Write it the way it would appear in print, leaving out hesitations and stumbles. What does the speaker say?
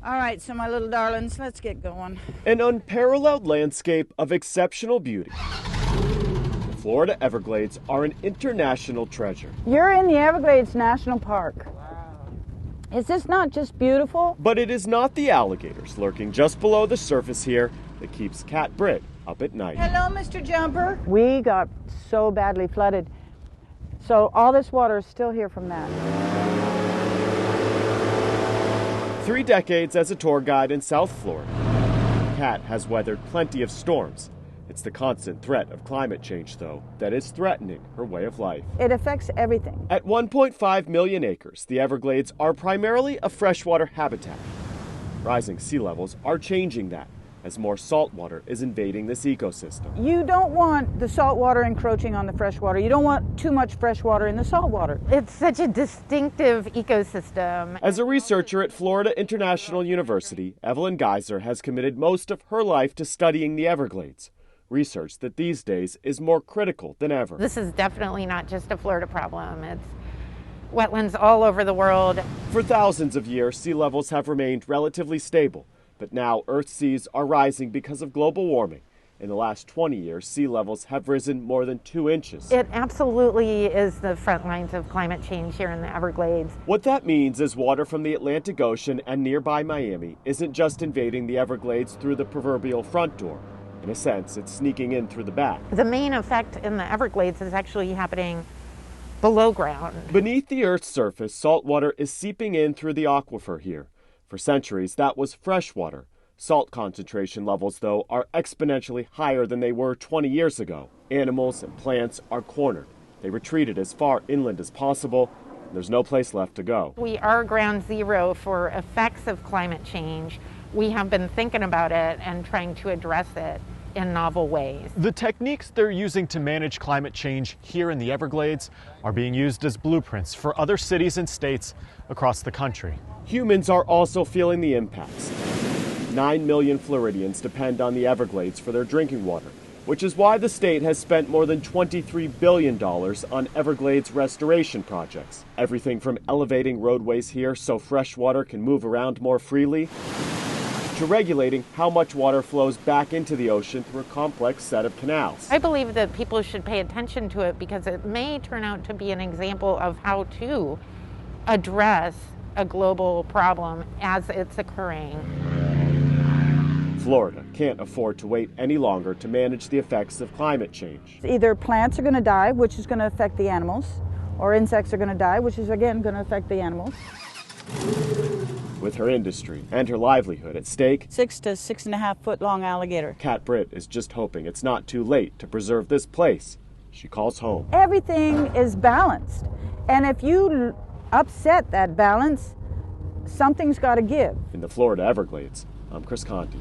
All right, so my little darlings, let's get going. An unparalleled landscape of exceptional beauty. The Florida Everglades are an international treasure. You're in the Everglades National Park. Wow. Is this not just beautiful? But it is not the alligators lurking just below the surface here that keeps Cat Britt up at night. Hello, Mr. Jumper. We got so badly flooded. So all this water is still here from that. 3 decades as a tour guide in South Florida, Cat has weathered plenty of storms. It's the constant threat of climate change, though, that is threatening her way of life. It affects everything. At 1.5 million acres, the Everglades are primarily a freshwater habitat. Rising sea levels are changing that, as more salt water is invading this ecosystem. You don't want the salt water encroaching on the fresh water. You don't want too much fresh water in the salt water. It's such a distinctive ecosystem. As a researcher at Florida International University, Evelyn Geyser has committed most of her life to studying the Everglades, research that these days is more critical than ever. This is definitely not just a Florida problem. It's wetlands all over the world. For thousands of years, sea levels have remained relatively stable. But now Earth's seas are rising because of global warming. In the last 20 years, sea levels have risen more than 2 inches. It absolutely is the front lines of climate change here in the Everglades. What that means is water from the Atlantic Ocean and nearby Miami isn't just invading the Everglades through the proverbial front door. In a sense, it's sneaking in through the back. The main effect in the Everglades is actually happening below ground. Beneath the Earth's surface, salt water is seeping in through the aquifer here. For centuries, that was fresh water. Salt concentration levels, though, are exponentially higher than they were 20 years ago. Animals and plants are cornered. They retreated as far inland as possible. There's no place left to go. We are ground zero for effects of climate change. We have been thinking about it and trying to address it in novel ways. The techniques they're using to manage climate change here in the Everglades are being used as blueprints for other cities and states across the country. Humans are also feeling the impacts. 9 million Floridians depend on the Everglades for their drinking water, which is why the state has spent more than $23 billion on Everglades restoration projects. Everything from elevating roadways here so fresh water can move around more freely, to regulating how much water flows back into the ocean through a complex set of canals. I believe that people should pay attention to it because it may turn out to be an example of how to address a global problem as it's occurring. Florida can't afford to wait any longer to manage the effects of climate change. Either plants are going to die, which is going to affect the animals, or insects are going to die, which is again going to affect the animals. With her industry and her livelihood at stake, 6 to 6.5 foot long alligator. Cat Britt is just hoping it's not too late to preserve this place she calls home. Everything is balanced, and if you upset that balance, something's got to give. In the Florida Everglades, I'm Chris Conti.